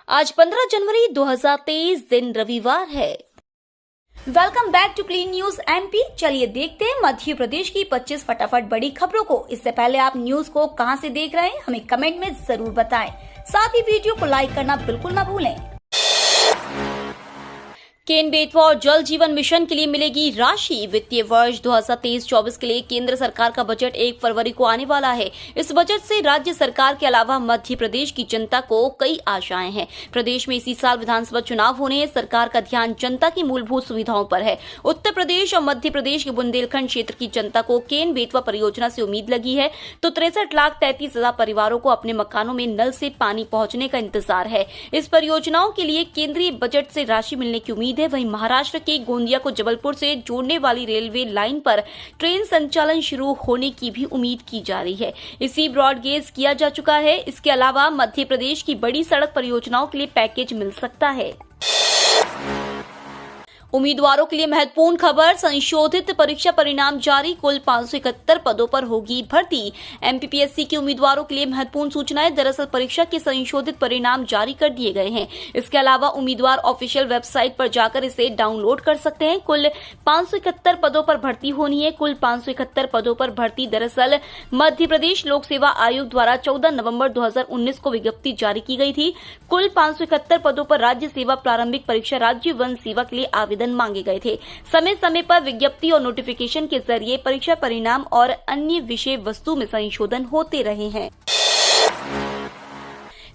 आज 15 जनवरी 2023 दिन रविवार है। Welcome back to clean news MP. चलिए देखते हैं मध्य प्रदेश की 25 फटाफट बड़ी खबरों को। इससे पहले आप न्यूज को कहां से देख रहे हैं हमें कमेंट में जरूर बताएं। साथ ही वीडियो को लाइक करना बिल्कुल ना भूलें। केन बेतवा और जल जीवन मिशन के लिए मिलेगी राशि। वित्तीय वर्ष 2023-24 के लिए केंद्र सरकार का बजट 1 फरवरी को आने वाला है। इस बजट से राज्य सरकार के अलावा मध्य प्रदेश की जनता को कई आशाएं हैं। प्रदेश में इसी साल विधानसभा चुनाव होने हैं। सरकार का ध्यान जनता की मूलभूत सुविधाओं पर है। उत्तर प्रदेश और मध्य प्रदेश के बुंदेलखंड क्षेत्र की जनता को केन बेतवा परियोजना से उम्मीद लगी है तो 63,33,000 परिवारों को अपने मकानों में नल से पानी पहुंचने का इंतजार है। इस परियोजनाओं के लिए केंद्रीय बजट से राशि मिलने की उम्मीद है। वहीं महाराष्ट्र के गोंदिया को जबलपुर से जोड़ने वाली रेलवे लाइन पर ट्रेन संचालन शुरू होने की भी उम्मीद की जा रही है। इसी ब्रॉडगेज किया जा चुका है। इसके अलावा मध्य प्रदेश की बड़ी सड़क परियोजनाओं के लिए पैकेज मिल सकता है। उम्मीदवारों के लिए महत्वपूर्ण खबर, संशोधित परीक्षा परिणाम जारी। कुल 571 पदों पर होगी भर्ती। एमपीपीएससी के उम्मीदवारों के लिए महत्वपूर्ण सूचनाएं। दरअसल परीक्षा के संशोधित परिणाम जारी कर दिए गए हैं। इसके अलावा उम्मीदवार ऑफिशियल वेबसाइट पर जाकर इसे डाउनलोड कर सकते हैं। कुल 571 पदों पर भर्ती होनी है। कुल 571 पदों पर भर्ती दरअसल मध्य प्रदेश लोक सेवा आयोग द्वारा 14 नवंबर 2019 को विज्ञप्ति जारी की गई थी। कुल 571 पदों पर राज्य सेवा प्रारंभिक परीक्षा राज्य वन सेवा के लिए आवेदन मांगे गए थे। समय समय पर विज्ञप्ति और नोटिफिकेशन के जरिए परीक्षा परिणाम और अन्य विषय वस्तु में संशोधन होते रहे हैं।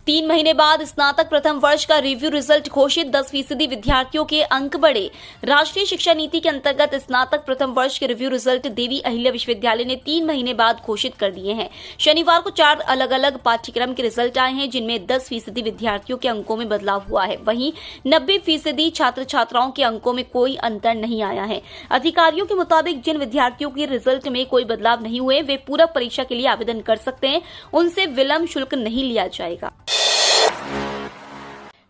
3 महीने बाद स्नातक प्रथम वर्ष का रिव्यू रिजल्ट घोषित। 10% विद्यार्थियों के अंक बढ़े। राष्ट्रीय शिक्षा नीति के अंतर्गत स्नातक प्रथम वर्ष के रिव्यू रिजल्ट देवी अहिल्या विश्वविद्यालय ने 3 महीने बाद घोषित कर दिए हैं। शनिवार को 4 अलग अलग पाठ्यक्रम के रिजल्ट आए हैं जिनमें 10% विद्यार्थियों के अंकों में बदलाव हुआ है। वहीं 90% छात्र छात्राओं के अंकों में कोई अंतर नहीं आया है। अधिकारियों के मुताबिक जिन विद्यार्थियों के रिजल्ट में कोई बदलाव नहीं हुए वे पूरक परीक्षा के लिए आवेदन कर सकते हैं। उनसे विलंब शुल्क नहीं लिया जाएगा।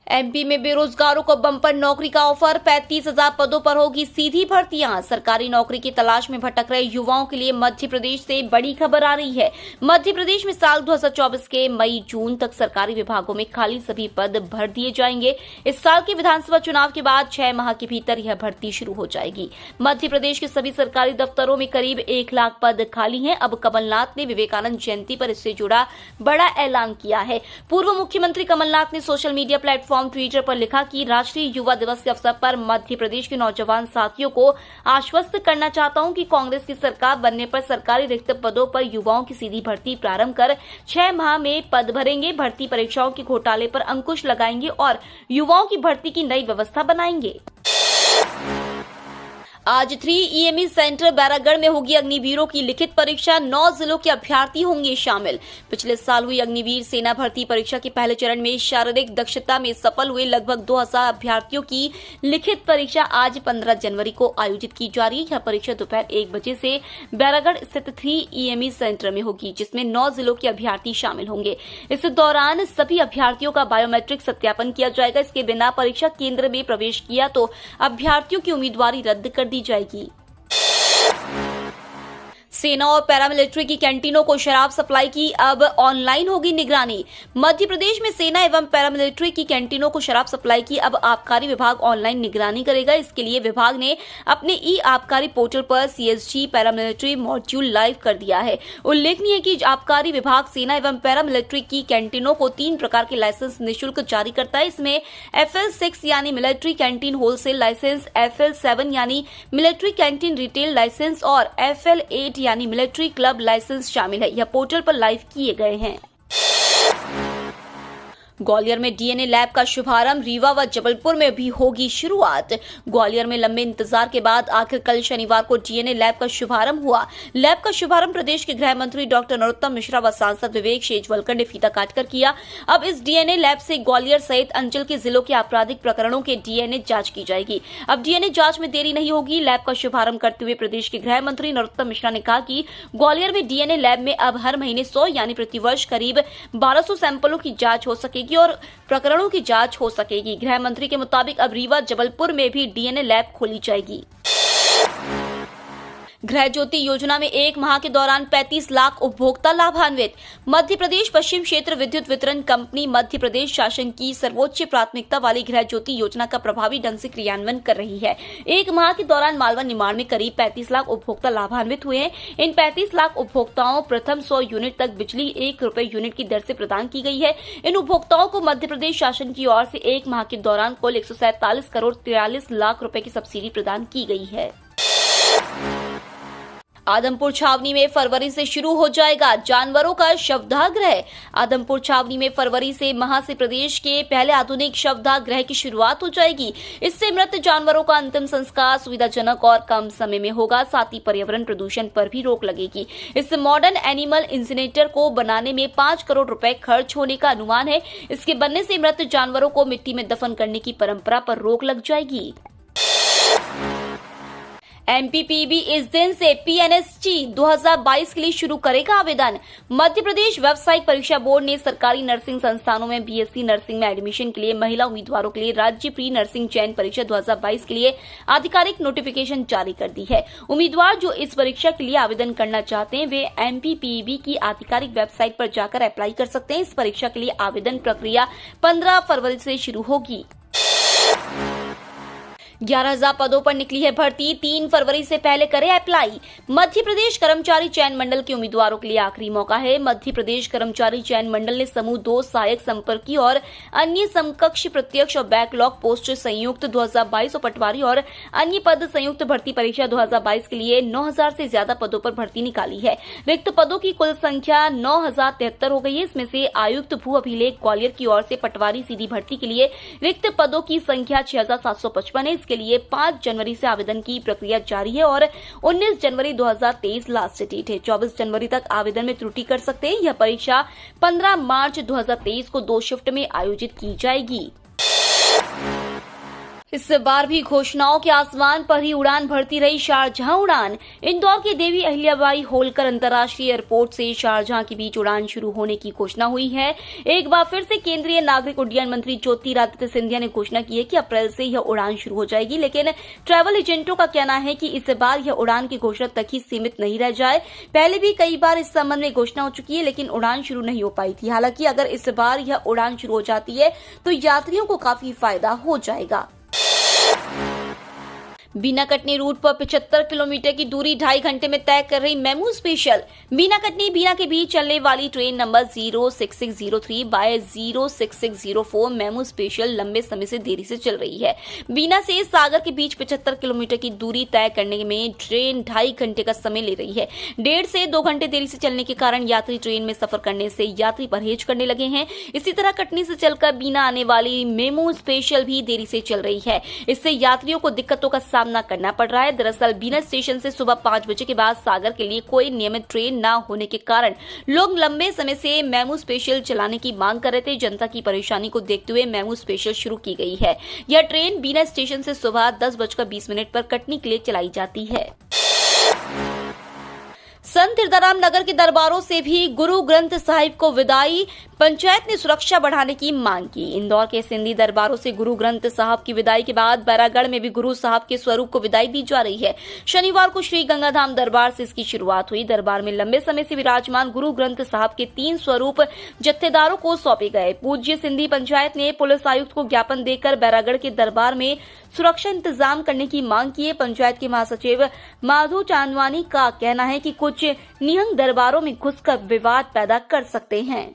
एमपी में बेरोजगारों को बम्पर नौकरी का ऑफर। 35,000 पदों पर होगी सीधी भर्तियां। सरकारी नौकरी की तलाश में भटक रहे युवाओं के लिए मध्य प्रदेश से बड़ी खबर आ रही है। मध्य प्रदेश में साल 2024 के मई जून तक सरकारी विभागों में खाली सभी पद भर दिए जाएंगे। इस साल के विधानसभा चुनाव के बाद 6 माह के भीतर यह भर्ती शुरू हो जाएगी। मध्य प्रदेश के सभी सरकारी दफ्तरों में करीब 1 लाख पद खाली हैं। अब कमलनाथ ने विवेकानंद जयंती पर इससे जुड़ा बड़ा ऐलान किया है। पूर्व मुख्यमंत्री कमलनाथ ने सोशल मीडिया प्लेटफॉर्म ट्विटर पर लिखा कि राष्ट्रीय युवा दिवस के अवसर पर मध्य प्रदेश के नौजवान साथियों को आश्वस्त करना चाहता हूं कि कांग्रेस की सरकार बनने पर सरकारी रिक्त पदों पर युवाओं की सीधी भर्ती प्रारंभ कर 6 माह में पद भरेंगे। भर्ती परीक्षाओं के घोटाले पर अंकुश लगाएंगे और युवाओं की भर्ती की नई व्यवस्था बनाएंगे। आज 3 ईएमई सेंटर बैरागढ़ में होगी अग्निवीरों की लिखित परीक्षा। 9 जिलों के अभ्यर्थी होंगे शामिल। पिछले साल हुई अग्निवीर सेना भर्ती परीक्षा के पहले चरण में शारीरिक दक्षता में सफल हुए लगभग 2000 अभ्यर्थियों की लिखित परीक्षा आज 15 जनवरी को आयोजित की जा रही है। यह परीक्षा दोपहर 1 बजे से बैरागढ़ स्थित 3 ईएमई सेंटर में होगी जिसमें 9 जिलों के अभ्यर्थी शामिल होंगे। इस दौरान सभी अभ्यर्थियों का बायोमेट्रिक सत्यापन किया जाएगा। इसके बिना परीक्षा केंद्र में प्रवेश किया तो अभ्यर्थियों की उम्मीदवारी रद्द कर दी जाएगी। सेना और पैरामिलिट्री की कैंटीनों को शराब सप्लाई की अब ऑनलाइन होगी निगरानी। मध्य प्रदेश में सेना एवं पैरामिलिट्री की कैंटीनों को शराब सप्लाई की अब आबकारी विभाग ऑनलाइन निगरानी करेगा। इसके लिए विभाग ने अपने ई आबकारी पोर्टल पर सीएसजी पैरामिलिट्री मॉड्यूल लाइव कर दिया है। उल्लेखनीय है कि आबकारी विभाग सेना एवं पैरामिलिट्री की कैंटीनों को 3 प्रकार के लाइसेंस निःशुल्क जारी करता है। इसमें FL6 यानी military canteen wholesale licence, FL7 यानी मिलिट्री कैंटीन रिटेल लाइसेंस और FL8 यानी मिलिट्री क्लब लाइसेंस शामिल है। यह पोर्टल पर लाइव किए गए हैं। ग्वालियर में डीएनए लैब का शुभारंभ। रीवा व जबलपुर में भी होगी शुरुआत। ग्वालियर में लंबे इंतजार के बाद आखिर कल शनिवार को डीएनए लैब का शुभारंभ हुआ। लैब का शुभारंभ प्रदेश के गृह मंत्री डॉक्टर नरोत्तम मिश्रा व सांसद विवेक शेजवलकर ने फीता काटकर किया। अब इस डीएनए लैब से ग्वालियर सहित अंचल के जिलों के आपराधिक प्रकरणों के डीएनए जांच की जाएगी। अब डीएनए जांच में देरी नहीं होगी। लैब का शुभारंभ करते हुए प्रदेश के गृह मंत्री नरोत्तम मिश्रा ने कहा कि ग्वालियर में डीएनए लैब में अब हर महीने 100 यानी प्रतिवर्ष करीब 1200 सैंपलों की जांच हो सकेगी और प्रकरणों की जांच हो सकेगी। गृह मंत्री के मुताबिक अब रीवा जबलपुर में भी डीएनए लैब खोली जाएगी। गृह ज्योति योजना में 1 माह के दौरान 35 लाख उपभोक्ता लाभान्वित। मध्य प्रदेश पश्चिम क्षेत्र विद्युत वितरण कंपनी मध्य प्रदेश शासन की सर्वोच्च प्राथमिकता वाली गृह ज्योति योजना का प्रभावी ढंग से क्रियान्वयन कर रही है। 1 माह के दौरान मालवा निर्माण में करीब 35 लाख उपभोक्ता लाभान्वित हुए हैं। इन 35 लाख उपभोक्ताओं प्रथम 100 यूनिट तक बिजली 1 रुपए यूनिट की दर से प्रदान की गई है। इन उपभोक्ताओं को मध्य प्रदेश शासन की ओर से 1 माह के दौरान कुल 147 करोड़ 43 लाख रुपए की सब्सिडी प्रदान की गई है। आदमपुर छावनी में फरवरी से शुरू हो जाएगा जानवरों का शवदाह गृह। आदमपुर छावनी में फरवरी से माह से प्रदेश के पहले आधुनिक शवदाह गृह की शुरुआत हो जाएगी। इससे मृत जानवरों का अंतिम संस्कार सुविधाजनक और कम समय में होगा। साथ ही पर्यावरण प्रदूषण पर भी रोक लगेगी। इस मॉडर्न एनिमल इंसिनेटर को बनाने में 5 करोड़ रुपए खर्च होने का अनुमान है। इसके बनने से मृत जानवरों को मिट्टी में दफन करने की परंपरा पर रोक लग जाएगी। एमपीपीबी इस दिन से पीएनएसटी 2022 के लिए शुरू करेगा आवेदन। मध्य प्रदेश व्यावसायिक परीक्षा बोर्ड ने सरकारी नर्सिंग संस्थानों में बीएससी नर्सिंग में एडमिशन के लिए महिला उम्मीदवारों के लिए राज्य प्री नर्सिंग चयन परीक्षा 2022 के लिए आधिकारिक नोटिफिकेशन जारी कर दी है। उम्मीदवार जो इस परीक्षा के लिए आवेदन करना चाहते हैं वे एमपीपीबी की आधिकारिक वेबसाइट पर जाकर अप्लाई कर सकते हैं। इस परीक्षा के लिए आवेदन प्रक्रिया 15 फरवरी से शुरू होगी। 11,000 पदों पर निकली है भर्ती। 3 फरवरी से पहले करें अप्लाई। मध्य प्रदेश कर्मचारी चयन मंडल के उम्मीदवारों के लिए आखिरी मौका है। मध्य प्रदेश कर्मचारी चयन मंडल ने समूह 2 सहायक संपर्की और अन्य समकक्ष प्रत्यक्ष और बैकलॉग पोस्ट संयुक्त 2022 और पटवारी और अन्य पद संयुक्त भर्ती परीक्षा 2022 के लिए 9,000 से ज्यादा पदों पर भर्ती निकाली है। रिक्त पदों की कुल संख्या 9,073 हो गई है। इसमें से आयुक्त भू अभिलेख ग्वालियर की ओर से पटवारी सीधी भर्ती के लिए रिक्त पदों की संख्या 6,755 है। के लिए 5 जनवरी से आवेदन की प्रक्रिया जारी है और 19 जनवरी 2023 लास्ट डेट है। 24 जनवरी तक आवेदन में त्रुटि कर सकते हैं। यह परीक्षा 15 मार्च 2023 को 2 शिफ्ट में आयोजित की जाएगी। इस बार भी घोषणाओं के आसमान पर ही उड़ान भरती रही शारजाह उड़ान। इंदौर के देवी अहिल्याबाई होलकर अंतर्राष्ट्रीय एयरपोर्ट से शारजाह के बीच उड़ान शुरू होने की घोषणा हुई है। एक बार फिर से केंद्रीय नागरिक उड्डयन मंत्री ज्योतिरादित्य सिंधिया ने घोषणा की है कि अप्रैल से यह उड़ान शुरू हो जाएगी, लेकिन ट्रैवल एजेंटों का कहना है कि इस बार यह उड़ान की घोषणा तक ही सीमित नहीं रह जाए। पहले भी कई बार इस संबंध में घोषणा हो चुकी है, लेकिन उड़ान शुरू नहीं हो पाई थी। हालांकि अगर इस बार यह उड़ान शुरू हो जाती है तो यात्रियों को काफी फायदा हो जाएगा। बीना कटनी रूट पर 75 किलोमीटर की दूरी 2.5 घंटे में तय कर रही मेमू स्पेशल। बीना कटनी बीना के बीच चलने वाली train number 06603 by 06604 MEMU special लंबे समय से देरी से चल रही है। बीना से सागर के बीच 75 किलोमीटर की दूरी तय करने में ट्रेन 2.5 घंटे का समय ले रही है। 1.5 से 2 घंटे देरी से चलने के कारण यात्री ट्रेन में सफर करने से यात्री परहेज करने लगे हैं। इसी तरह कटनी से चलकर बीना आने वाली मेमू स्पेशल भी देरी से चल रही है। इससे यात्रियों को दिक्कतों का सामना करना पड़ रहा है। दरअसल बीना स्टेशन से सुबह 5 बजे के बाद सागर के लिए कोई नियमित ट्रेन न होने के कारण लोग लंबे समय से मेमू स्पेशल चलाने की मांग कर रहे थे। जनता की परेशानी को देखते हुए मेमू स्पेशल शुरू की गई है। यह ट्रेन बीना स्टेशन से सुबह 10:20 पर कटनी के लिए चलाई जाती है। संत हिरदाराम नगर के दरबारों से भी गुरु ग्रंथ साहिब को विदाई। पंचायत ने सुरक्षा बढ़ाने की मांग की। इंदौर के सिंधी दरबारों से गुरु ग्रंथ साहब की विदाई के बाद बैरागढ़ में भी गुरु साहब के स्वरूप को विदाई दी जा रही है। शनिवार को श्री गंगाधाम दरबार से इसकी शुरुआत हुई। दरबार में लंबे समय से विराजमान गुरु ग्रंथ साहब के 3 स्वरूप जत्थेदारों को सौंपे गए। पूज्य सिंधी पंचायत ने पुलिस आयुक्त को ज्ञापन देकर बैरागढ़ के दरबार में सुरक्षा इंतजाम करने की मांग की है। पंचायत के महासचिव माधो चांदवानी का कहना है कि कुछ निहंग दरबारों में घुसकर विवाद पैदा कर सकते हैं।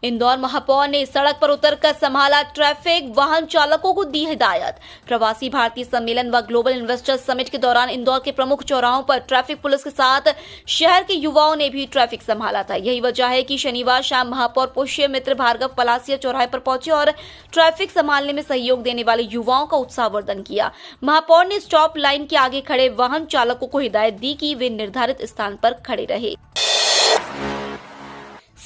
इंदौर महापौर ने सड़क पर उतरकर संभाला ट्रैफिक, वाहन चालकों को दी हिदायत। प्रवासी भारतीय सम्मेलन व ग्लोबल इन्वेस्टर्स समिट के दौरान इंदौर के प्रमुख चौराहों पर ट्रैफिक पुलिस के साथ शहर के युवाओं ने भी ट्रैफिक संभाला था। यही वजह है कि शनिवार शाम महापौर पुष्य मित्र भार्गव पलासिया चौराहे पर पहुंचे और ट्रैफिक संभालने में सहयोग देने वाले युवाओं का उत्साहवर्धन किया। महापौर ने स्टॉप लाइन के आगे खड़े वाहन चालकों को हिदायत दी कि वे निर्धारित स्थान पर खड़े रहे।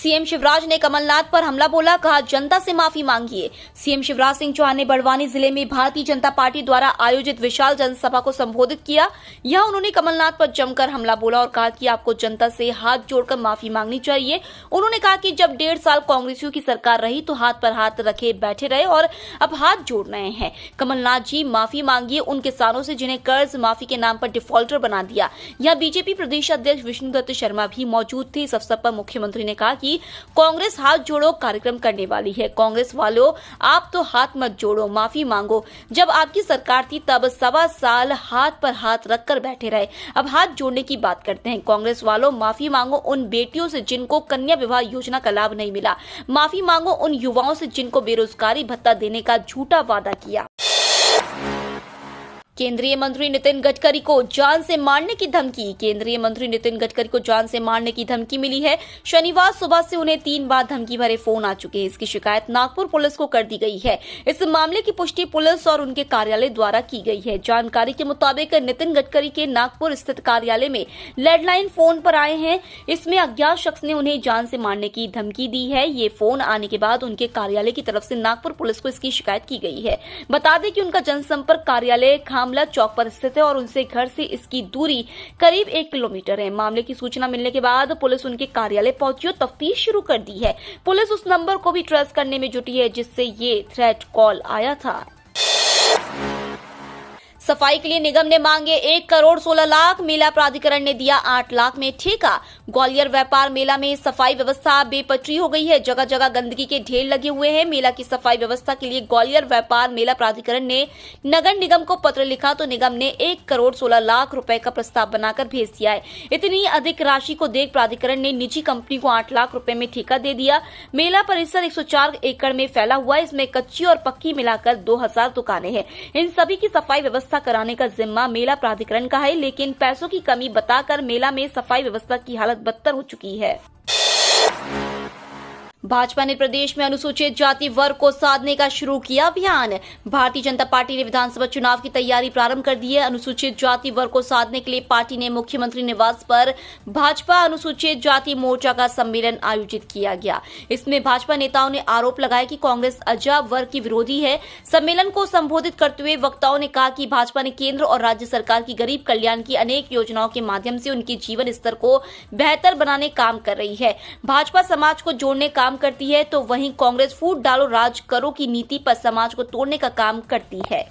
सीएम शिवराज ने कमलनाथ पर हमला बोला, कहा जनता से माफी मांगिए। सीएम शिवराज सिंह चौहान ने बड़वानी जिले में भारतीय जनता पार्टी द्वारा आयोजित विशाल जनसभा को संबोधित किया। यहां उन्होंने कमलनाथ पर जमकर हमला बोला और कहा कि आपको जनता से हाथ जोड़कर माफी मांगनी चाहिए। उन्होंने कहा कि जब 1.5 साल कांग्रेसियों की सरकार रही तो हाथ पर हाथ रखे बैठे रहे और अब हाथ जोड़ रहे हैं। कमलनाथ जी माफी मांगिए उन किसानों से जिन्हें कर्ज माफी के नाम पर डिफॉल्टर बना दिया। यहां बीजेपी प्रदेश अध्यक्ष विष्णुदत्त शर्मा भी मौजूद थे। इस अवसर पर मुख्यमंत्री ने कहा कि कांग्रेस हाथ जोड़ो कार्यक्रम करने वाली है। कांग्रेस वालों, आप तो हाथ मत जोड़ो, माफी मांगो। जब आपकी सरकार थी तब 1.25 साल हाथ पर हाथ रखकर बैठे रहे, अब हाथ जोड़ने की बात करते हैं। कांग्रेस वालों, माफी मांगो उन बेटियों से जिनको कन्या विवाह योजना का लाभ नहीं मिला। माफी मांगो उन युवाओं से जिनको बेरोजगारी भत्ता देने का झूठा वादा किया। केंद्रीय मंत्री नितिन गडकरी को जान से मारने की धमकी। केंद्रीय मंत्री नितिन गडकरी को जान से मारने की धमकी मिली है। शनिवार सुबह से उन्हें 3 बार धमकी भरे फोन आ चुके हैं। इसकी शिकायत नागपुर पुलिस को कर दी गई है। इस मामले की पुष्टि पुलिस और उनके कार्यालय द्वारा की गई है। जानकारी के मुताबिक नितिन गडकरी के नागपुर स्थित कार्यालय में लैंडलाइन फोन पर आए हैं। इसमें अज्ञात शख्स ने उन्हें जान से मारने की धमकी दी है। ये फोन आने के बाद उनके कार्यालय की तरफ से नागपुर पुलिस को इसकी शिकायत की गई है। बता दें कि उनका जनसंपर्क कार्यालय खामला चौक पर स्थित है और उनसे घर से इसकी दूरी करीब 1 किलोमीटर है। मामले की सूचना मिलने के बाद पुलिस उनके कार्यालय पहुंची और तफ्तीश शुरू कर दी है। पुलिस उस नंबर को भी ट्रेस करने में जुटी है जिससे ये थ्रेट कॉल आया था। सफाई के लिए निगम ने मांगे 1 करोड़ 16 लाख, मेला प्राधिकरण ने दिया 8 लाख में ठेका। ग्वालियर व्यापार मेला में सफाई व्यवस्था बेपटरी हो गई है। जगह जगह गंदगी के ढेर लगे हुए हैं। मेला की सफाई व्यवस्था के लिए ग्वालियर व्यापार मेला प्राधिकरण ने नगर निगम को पत्र लिखा तो निगम ने 1 करोड़ 16 लाख रुपए का प्रस्ताव बनाकर भेज दिया है। इतनी अधिक राशि को देख प्राधिकरण ने निजी कंपनी को 8 लाख रुपए में ठेका दे दिया। मेला परिसर 104 एकड़ में फैला हुआ है। इसमें कच्ची और पक्की मिलाकर 2000 दुकानें हैं। इन सभी की सफाई व्यवस्था कराने का जिम्मा मेला प्राधिकरण का है, लेकिन पैसों की कमी बताकर मेला में सफाई व्यवस्था की हालत बदतर हो चुकी है। भाजपा ने प्रदेश में अनुसूचित जाति वर्ग को साधने का शुरू किया अभियान। भारतीय जनता पार्टी ने विधानसभा चुनाव की तैयारी प्रारंभ कर दी है। अनुसूचित जाति वर्ग को साधने के लिए पार्टी ने मुख्यमंत्री निवास पर भाजपा अनुसूचित जाति मोर्चा का सम्मेलन आयोजित किया गया। इसमें भाजपा नेताओं ने आरोप लगाया कि कांग्रेस अजाब वर्ग की विरोधी है। सम्मेलन को संबोधित करते हुए वक्ताओं ने कहा कि भाजपा ने केंद्र और राज्य सरकार की गरीब कल्याण की अनेक योजनाओं के माध्यम से उनके जीवन स्तर को बेहतर बनाने काम कर रही है। भाजपा समाज को जोड़ने काम करती है तो वहीं कांग्रेस फूट डालो राज करो की नीति पर समाज को तोड़ने का काम करती है।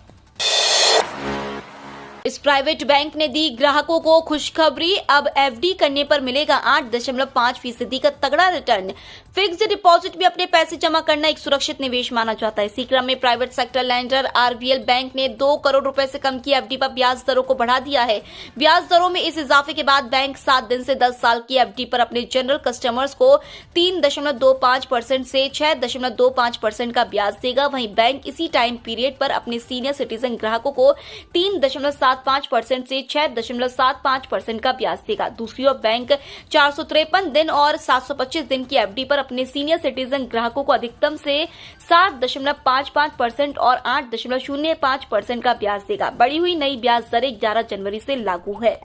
इस प्राइवेट बैंक ने दी ग्राहकों को खुशखबरी, अब एफडी करने पर मिलेगा 8.5% का तगड़ा रिटर्न। फिक्स्ड डिपॉजिट में अपने पैसे जमा करना एक सुरक्षित निवेश माना जाता है। इसी क्रम में private sector lander RBL bank ने 2 करोड़ रुपए से कम की एफडी पर ब्याज दरों को बढ़ा दिया है। ब्याज दरों में इस इजाफे के बाद बैंक 7 दिन से 10 साल की एफडी पर अपने जनरल कस्टमर्स को 3.25% से 6.25% का ब्याज देगा। वहीं बैंक इसी टाइम पीरियड पर अपने सीनियर सिटीजन ग्राहकों को 3.75% से 6.75% का ब्याज देगा। दूसरी ओर बैंक 453 दिन और 725 दिन की एफडी पर अपने सीनियर सिटीजन ग्राहकों को अधिकतम से 7.55% और 8.05% का ब्याज देगा। बढ़ी हुई नई ब्याज दरें 11 जनवरी से लागू है।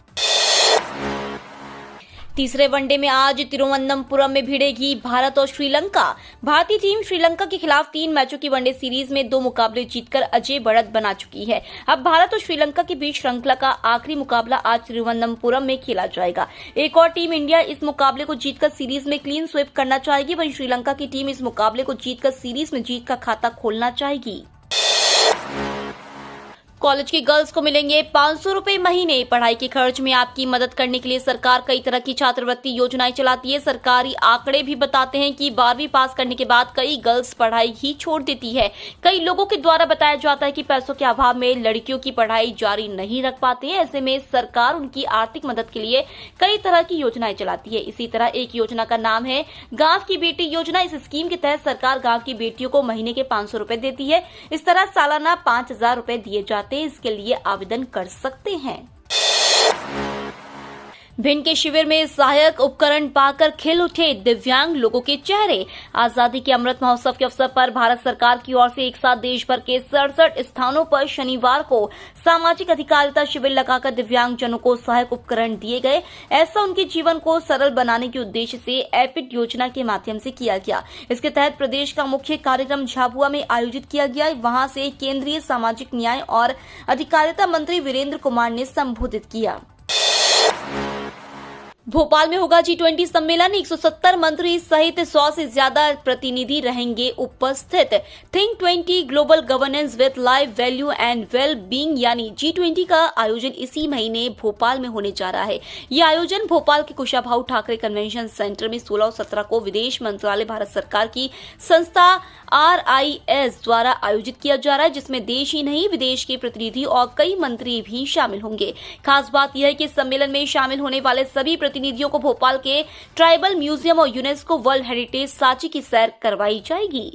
तीसरे वनडे में आज तिरुवनंतपुरम में भिड़ेगी भारत और श्रीलंका। भारतीय टीम श्रीलंका के खिलाफ 3 मैचों की वनडे सीरीज में 2 मुकाबले जीतकर अजय बढ़त बना चुकी है। अब भारत और श्रीलंका के बीच श्रृंखला का आखिरी मुकाबला आज तिरुवनंतपुरम में खेला जाएगा। एक और टीम इंडिया इस मुकाबले को जीतकर सीरीज में क्लीन स्वीप करना चाहेगी, वहीं श्रीलंका की टीम इस मुकाबले को जीतकर सीरीज में जीत का खाता खोलना चाहेगी। कॉलेज की गर्ल्स को मिलेंगे 500 रुपए महीने। पढ़ाई के खर्च में आपकी मदद करने के लिए सरकार कई तरह की छात्रवृत्ति योजनाएं चलाती है। सरकारी आंकड़े भी बताते हैं कि 12वीं पास करने के बाद कई गर्ल्स पढ़ाई ही छोड़ देती है। कई लोगों के द्वारा बताया जाता है कि पैसों के अभाव में लड़कियों की पढ़ाई जारी नहीं रख पाते हैं। ऐसे में सरकार उनकी आर्थिक मदद के लिए कई तरह की योजनाएं चलाती है। इसी तरह एक योजना का नाम है गांव की बेटी योजना। इस स्कीम के तहत सरकार गांव की बेटियों को महीने के 500 रुपए देती है। इस तरह सालाना 5000 रुपए दिए जाते हैं। इसके लिए आवेदन कर सकते हैं। भिंड के शिविर में सहायक उपकरण पाकर खिल उठे दिव्यांग लोगों के चेहरे। आजादी के अमृत महोत्सव के अवसर पर भारत सरकार की ओर से एक साथ देश भर के 67 स्थानों पर शनिवार को सामाजिक अधिकारिता शिविर लगाकर दिव्यांग जनों को सहायक उपकरण दिए गए। ऐसा उनके जीवन को सरल बनाने के उद्देश्य से एपिड योजना के माध्यम से किया गया। इसके तहत प्रदेश का मुख्य कार्यक्रम झाबुआ में आयोजित किया गया। वहां से केंद्रीय सामाजिक न्याय और अधिकारिता मंत्री वीरेंद्र कुमार ने संबोधित किया। भोपाल में होगा G20 सम्मेलन। 170 मंत्री सहित 100 से ज्यादा प्रतिनिधि रहेंगे उपस्थित। Think 20 global governance with life value and well being यानी G20 का आयोजन इसी महीने भोपाल में होने जा रहा है। ये आयोजन भोपाल के कुशाभाऊ ठाकरे कन्वेंशन सेंटर में 16 और 17 को विदेश मंत्रालय भारत सरकार की संस्था RIS द्वारा आयोजित किया जा रहा है, जिसमें देश ही नहीं विदेश के प्रतिनिधि और कई मंत्री भी शामिल होंगे। खास बात यह है कि सम्मेलन में शामिल होने वाले सभी प्रतिनिधियों को भोपाल के ट्राइबल म्यूजियम और यूनेस्को वर्ल्ड हेरिटेज सांची की सैर करवाई जाएगी।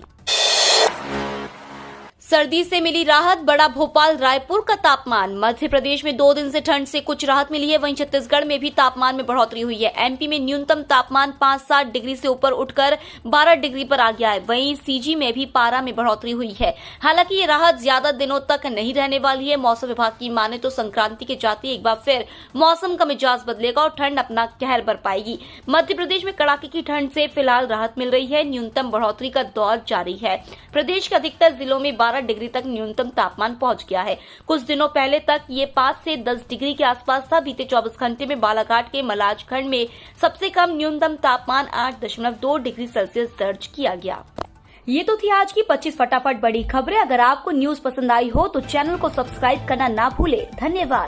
सर्दी से मिली राहत, बढ़ा भोपाल रायपुर का तापमान। मध्य प्रदेश में 2 दिन से ठंड से कुछ राहत मिली है, वहीं छत्तीसगढ़ में भी तापमान में बढ़ोतरी हुई है। एमपी में न्यूनतम तापमान 5-7 डिग्री से ऊपर उठकर 12 डिग्री पर आ गया है। वहीं सीजी में भी पारा में बढ़ोतरी हुई है। हालांकि ये राहत ज्यादा दिनों तक नहीं रहने वाली है। मौसम विभाग की माने तो संक्रांति के जाते एक बार फिर मौसम का मिजाज बदलेगा और ठंड अपना कहर बरपाएगी। मध्य प्रदेश में कड़ाके की ठंड से फिलहाल राहत मिल रही है। न्यूनतम बढ़ोतरी का दौर जारी है। प्रदेश के अधिकतर जिलों में 12 डिग्री तक न्यूनतम तापमान पहुंच गया है। कुछ दिनों पहले तक ये 5 से 10 डिग्री के आसपास था। बीते 24 घंटे में बालाघाट के मलाजखंड में सबसे कम न्यूनतम तापमान 8.2 डिग्री सेल्सियस दर्ज किया गया। ये तो थी आज की 25 फटाफट बड़ी खबरें। अगर आपको न्यूज पसंद आई हो तो चैनल को सब्सक्राइब करना ना भूले। धन्यवाद।